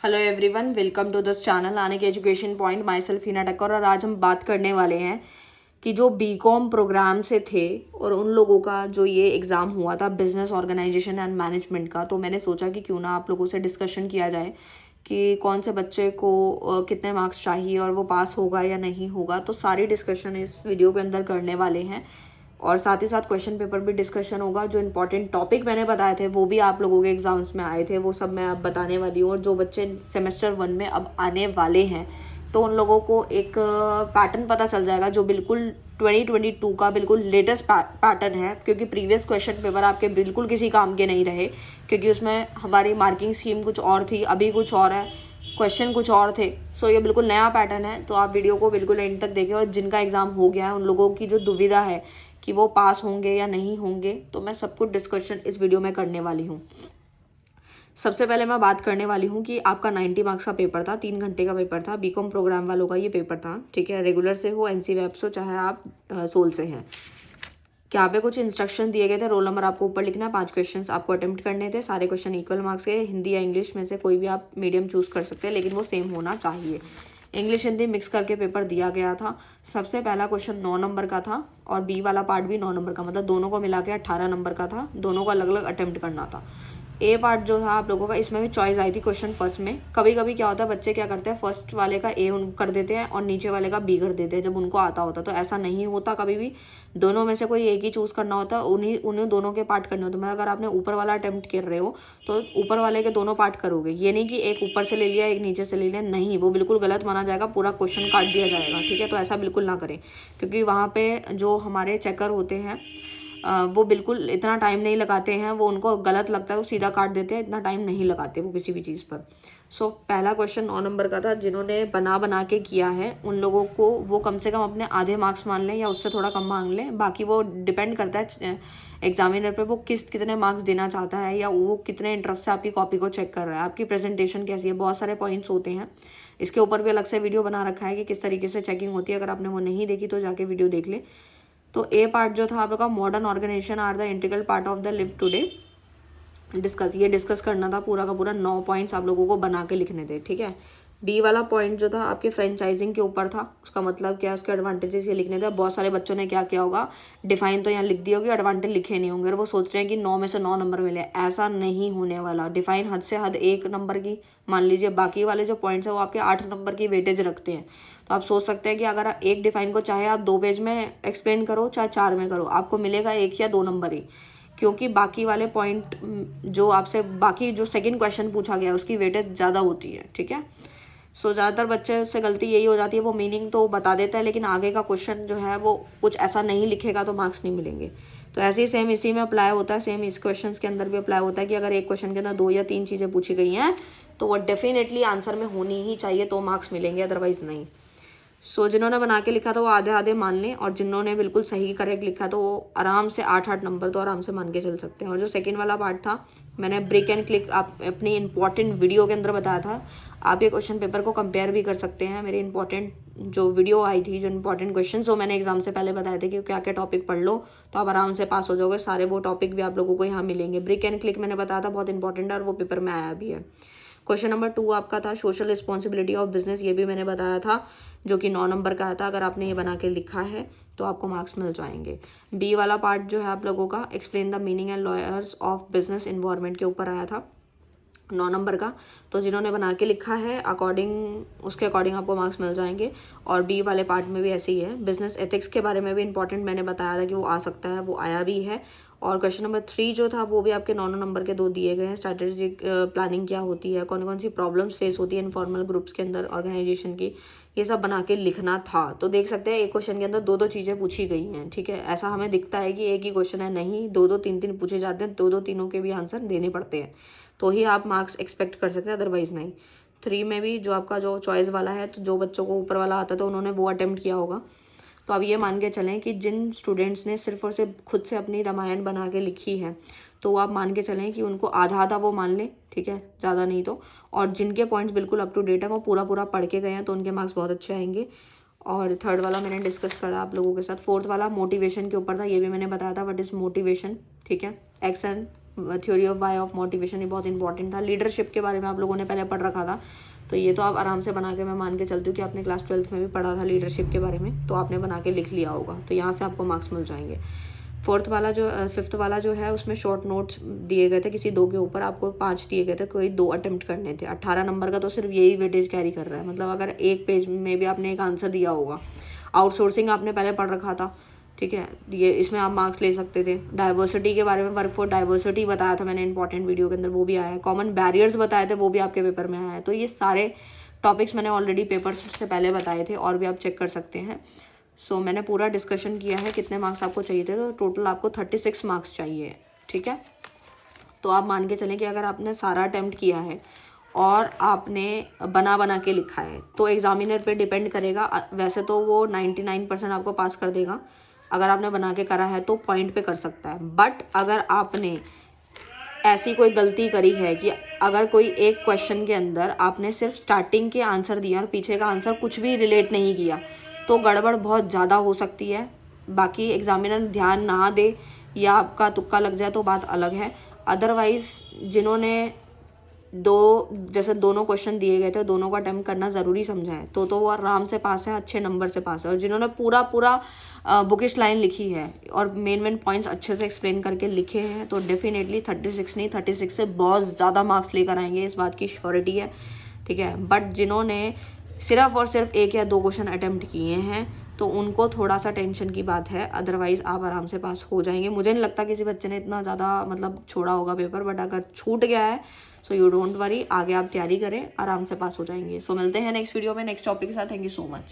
Hello everyone, welcome to this channel आने के education point. Myself Hina Takkar. और आज हम बात करने वाले हैं कि जो बीकॉम प्रोग्राम से थे और उन लोगों का जो ये एग्ज़ाम हुआ था बिजनेस ऑर्गेनाइजेशन एंड मैनेजमेंट का, तो मैंने सोचा कि क्यों ना आप लोगों से डिस्कशन किया जाए कि कौन से बच्चे को कितने मार्क्स चाहिए और वो पास होगा या नहीं होगा। तो सारी डिस्कशन इस वीडियो के अंदर करने वाले हैं और साथ ही साथ क्वेश्चन पेपर भी डिस्कशन होगा। जो इंपॉर्टेंट टॉपिक मैंने बताए थे वो भी आप लोगों के एग्जाम्स में आए थे, वो सब मैं अब बताने वाली हूँ। और जो बच्चे सेमेस्टर 1 में अब आने वाले हैं तो उन लोगों को एक पैटर्न पता चल जाएगा जो बिल्कुल 2022 का बिल्कुल लेटेस्ट पैटर्न है, क्योंकि प्रीवियस क्वेश्चन पेपर आपके बिल्कुल किसी काम के नहीं रहे, क्योंकि उसमें हमारी मार्किंग स्कीम कुछ और थी, अभी कुछ और है, क्वेश्चन कुछ और थे। सो ये बिल्कुल नया पैटर्न है, तो आप वीडियो को बिल्कुल एंड तक देखें। और जिनका एग्ज़ाम हो गया है उन लोगों की जो दुविधा है कि वो पास होंगे या नहीं होंगे, तो मैं सब कुछ डिस्कशन इस वीडियो में करने वाली हूँ। सबसे पहले मैं बात करने वाली हूँ कि आपका 90 मार्क्स का पेपर था, 3 घंटे का पेपर था। बीकॉम प्रोग्राम वालों का ये पेपर था, ठीक है। रेगुलर से हो, एनसी वेब से हो, चाहे आप सोल से हैं। क्या पे कुछ इंस्ट्रक्शन दिए गए थे, रोल नंबर आपको ऊपर लिखना है, 5 क्वेश्चंस आपको अटेम्प्ट करने थे। सारे क्वेश्चन इक्वल मार्क्स के, हिंदी या इंग्लिश में से कोई भी आप मीडियम चूज़ कर सकते हैं, लेकिन वो सेम होना चाहिए। इंग्लिश हिंदी मिक्स करके पेपर दिया गया था। सबसे पहला क्वेश्चन 9 नंबर का था और बी वाला पार्ट भी 9 नंबर का, मतलब दोनों को मिला के 18 नंबर का था। दोनों को अलग अलग अटेम्प्ट करना था। ए पार्ट जो था आप लोगों का, इसमें भी चॉइस आई थी क्वेश्चन फर्स्ट में। कभी कभी क्या होता है, बच्चे क्या करते हैं, फर्स्ट वाले का ए कर देते हैं और नीचे वाले का बी कर देते हैं जब उनको आता होता। तो ऐसा नहीं होता कभी भी, दोनों में से कोई एक ही चूज़ करना होता है, उन्हें दोनों के पार्ट करने होते हैं। मतलब अगर आपने ऊपर वाला अटेम्प्ट कर रहे हो तो ऊपर वाले के दोनों पार्ट करोगे, ये नहीं कि एक ऊपर से ले लिया एक नीचे से ले लिया, नहीं, वो बिल्कुल गलत माना जाएगा, पूरा क्वेश्चन काट दिया जाएगा, ठीक है। तो ऐसा बिल्कुल ना करें, क्योंकि वहाँ पे जो हमारे चेकर होते हैं वो बिल्कुल इतना टाइम नहीं लगाते हैं, वो उनको गलत लगता है वो सीधा काट देते हैं, इतना टाइम नहीं लगाते वो किसी भी चीज़ पर। सो पहला क्वेश्चन 9 नंबर का था। जिन्होंने बना के किया है उन लोगों को वो कम से कम अपने आधे मार्क्स मान लें या उससे थोड़ा कम मांग लें। बाकी वो डिपेंड करता है एग्जामिनर पे, वो कितने मार्क्स देना चाहता है या वो कितने इंटरेस्ट से आपकी कॉपी को चेक कर रहा है, आपकी प्रेजेंटेशन कैसी है, बहुत सारे पॉइंट्स होते हैं। इसके ऊपर भी अलग से वीडियो बना रखा है कि किस तरीके से चेकिंग होती है। अगर आपने वो नहीं देखी तो जाके वीडियो देख ले। तो ए पार्ट जो था आपका, modern organisation are the integral part of the live today discuss करना था। पूरा का पूरा 9 पॉइंट्स आप लोगों को बना के लिखने थे, ठीक है। बी वाला पॉइंट जो था आपके फ्रेंचाइजिंग के ऊपर था। उसका मतलब क्या है, उसके एडवांटेजेस ये लिखने थे। बहुत सारे बच्चों ने क्या किया होगा, डिफाइन तो यहाँ लिख दिया होगी, एडवांटेज लिखे नहीं होंगे और वो सोच रहे हैं कि 9 में से 9 नंबर मिले। ऐसा नहीं होने वाला। डिफाइन हद से हद 1 नंबर की मान लीजिए, बाकी वाले जो पॉइंट्स है वो आपके 8 नंबर की वेटेज रखते हैं। तो आप सोच सकते हैं कि अगर एक डिफाइन को चाहे आप 2 पेज में एक्सप्लेन करो चाहे 4 में करो, आपको मिलेगा 1 या 2 नंबर ही, क्योंकि बाकी वाले पॉइंट जो आपसे बाकी जो सेकंड क्वेश्चन पूछा गया उसकी वेटेज ज़्यादा होती है, ठीक है। सो ज़्यादातर बच्चे से गलती यही हो जाती है, वो मीनिंग तो बता देता है लेकिन आगे का क्वेश्चन जो है वो कुछ ऐसा नहीं लिखेगा तो मार्क्स नहीं मिलेंगे। तो ऐसे ही सेम इसी में अप्लाई होता है, सेम इस क्वेश्चन के अंदर भी अप्लाई होता है कि अगर एक क्वेश्चन के अंदर 2 या 3 चीज़ें पूछी गई हैं तो वो डेफिनेटली आंसर में होनी ही चाहिए, तो मार्क्स मिलेंगे, अदरवाइज नहीं। सो जिन्होंने बना के लिखा था वो आधे आधे मान लें, और जिन्होंने बिल्कुल सही करेक्ट लिखा तो वो आराम से 8 नंबर तो आराम से मान के चल सकते हैं। और जो सेकंड वाला पार्ट था, मैंने ब्रेक एंड क्लिक आप अपनी इंपॉर्टेंट वीडियो के अंदर बताया था। आप ये क्वेश्चन पेपर को कंपेयर भी कर सकते हैं। मेरी इंपॉर्टेंट जो वीडियो आई थी, जो इंपॉर्टेंट क्वेश्चन जो मैंने एग्जाम से पहले बताए थे कि क्या क्या टॉपिक पढ़ लो तो आप आराम से पास हो जाओगे, सारे वो टॉपिक भी आप लोगों को यहाँ मिलेंगे। ब्रेक एंड क्लिक मैंने बताया था, बहुत इंपॉर्टेंट है और वो पेपर में आया भी है। क्वेश्चन नंबर 2 आपका था सोशल रिस्पॉन्सिबिलिटी ऑफ बिजनेस, ये भी मैंने बताया था, जो कि 9 नंबर का था। अगर आपने ये बना के लिखा है तो आपको मार्क्स मिल जाएंगे। बी वाला पार्ट जो है आप लोगों का, explain the meaning and lawyers of business environment के ऊपर आया था, 9 नंबर का। तो जिन्होंने बना के लिखा है उसके अकॉर्डिंग आपको मार्क्स मिल जाएंगे। और बी वाले पार्ट में भी ऐसे ही है। बिजनेस एथिक्स के बारे में भी इंपॉर्टेंट मैंने बताया था कि वो आ सकता है, वो आया भी है। और क्वेश्चन नंबर 3 जो था वो भी आपके 9 नंबर के 2 दिए गए हैं। स्ट्रैटेजिक प्लानिंग क्या होती है, कौन कौन सी प्रॉब्लम्स फेस होती है इनफॉर्मल ग्रुप्स के अंदर ऑर्गेनाइजेशन की, ये सब बना के लिखना था। तो देख सकते हैं एक क्वेश्चन के अंदर 2 चीज़ें पूछी गई हैं, ठीक है। ऐसा हमें दिखता है कि एक ही क्वेश्चन है, नहीं, 2 3 पूछे जाते हैं, 2 तीनों के भी आंसर देने पड़ते हैं, तो ही आप मार्क्स एक्सपेक्ट कर सकते हैं, अदरवाइज नहीं। 3 में भी जो आपका जो चॉइस वाला है, तो जो बच्चों को ऊपर वाला आता था उन्होंने वो अटेम्प्ट किया होगा। तो अब ये मान के चलें कि जिन स्टूडेंट्स ने सिर्फ और सिर्फ खुद से अपनी रामायण बना के लिखी है, तो आप मान के चलें कि उनको आधा आधा वो मान लें, ठीक है, ज़्यादा नहीं तो। और जिनके पॉइंट्स बिल्कुल अप टू डेट है, वो पूरा पूरा पढ़ के गए हैं, तो उनके मार्क्स बहुत अच्छे आएंगे। और थर्ड वाला मैंने डिस्कस करा आप लोगों के साथ। फोर्थ वाला मोटिवेशन के ऊपर था, ये भी मैंने बताया था व्हाट इज़ मोटिवेशन, ठीक है। X and theory of Y of motivation, ये बहुत इंपॉर्टेंट था। लीडरशिप के बारे में आप लोगों ने पहले पढ़ रखा था, तो ये तो आप आराम से बना के, मैं मान के चलती हूँ कि आपने क्लास 12th में भी पढ़ा था लीडरशिप के बारे में, तो आपने बना के लिख लिया होगा, तो यहाँ से आपको मार्क्स मिल जाएंगे। फिफ्थ वाला जो है उसमें शॉर्ट नोट्स दिए गए थे, किसी 2 के ऊपर आपको 5 दिए गए थे, कोई 2 अटेम्प्ट करने थे। 18 नंबर का तो सिर्फ यही वेटेज कैरी कर रहा है, मतलब अगर एक पेज में भी आपने एक आंसर दिया होगा। आउटसोर्सिंग आपने पहले पढ़ रखा था, ठीक है, ये इसमें आप मार्क्स ले सकते थे। डाइवर्सिटी के बारे में, वर्कफोर्स डाइवर्सिटी बताया था मैंने इंपॉर्टेंट वीडियो के अंदर, वो भी आया है। कॉमन बैरियर्स बताए थे, वो भी आपके पेपर में आया है। तो ये सारे टॉपिक्स मैंने ऑलरेडी पेपर से पहले बताए थे, और भी आप चेक कर सकते हैं। सो मैंने पूरा डिस्कशन किया है कितने मार्क्स आपको चाहिए थे, तो टोटल आपको 36 मार्क्स चाहिए, ठीक है। तो आप मान के चलें कि अगर आपने सारा अटेम्प्ट किया है और आपने बना के लिखा है, तो एग्जामिनर पे डिपेंड करेगा। वैसे तो वो 99% आपको पास कर देगा, अगर आपने बना के करा है तो पॉइंट पे कर सकता है। बट अगर आपने ऐसी कोई गलती करी है कि अगर कोई एक क्वेश्चन के अंदर आपने सिर्फ स्टार्टिंग के आंसर दिया और पीछे का आंसर कुछ भी रिलेट नहीं किया, तो गड़बड़ बहुत ज़्यादा हो सकती है। बाकी एग्जामिनर ध्यान ना दे या आपका तुक्का लग जाए तो बात अलग है। अदरवाइज़ जिन्होंने जैसे दोनों क्वेश्चन दिए गए थे, दोनों का अटेम्प्ट करना ज़रूरी समझा है, तो वो आराम से पास है, अच्छे नंबर से पास है। और जिन्होंने पूरा बुकिश लाइन लिखी है और मेन पॉइंट्स अच्छे से एक्सप्लेन करके लिखे हैं, तो डेफिनेटली 36 नहीं, 36 से बहुत ज़्यादा मार्क्स लेकर आएंगे, इस बात की श्योरिटी है, ठीक है। बट जिन्होंने सिर्फ और सिर्फ 1 या 2 क्वेश्चन अटेम्प्ट किए हैं, तो उनको थोड़ा सा टेंशन की बात है, अदरवाइज़ आप आराम से पास हो जाएंगे। मुझे नहीं लगता किसी बच्चे ने इतना ज़्यादा मतलब छोड़ा होगा पेपर, बट अगर छूट गया है सो यू डोंट वरी, आगे आप तैयारी करें, आराम से पास हो जाएंगे। सो मिलते हैं नेक्स्ट वीडियो में नेक्स्ट टॉपिक के साथ। Thank you so much.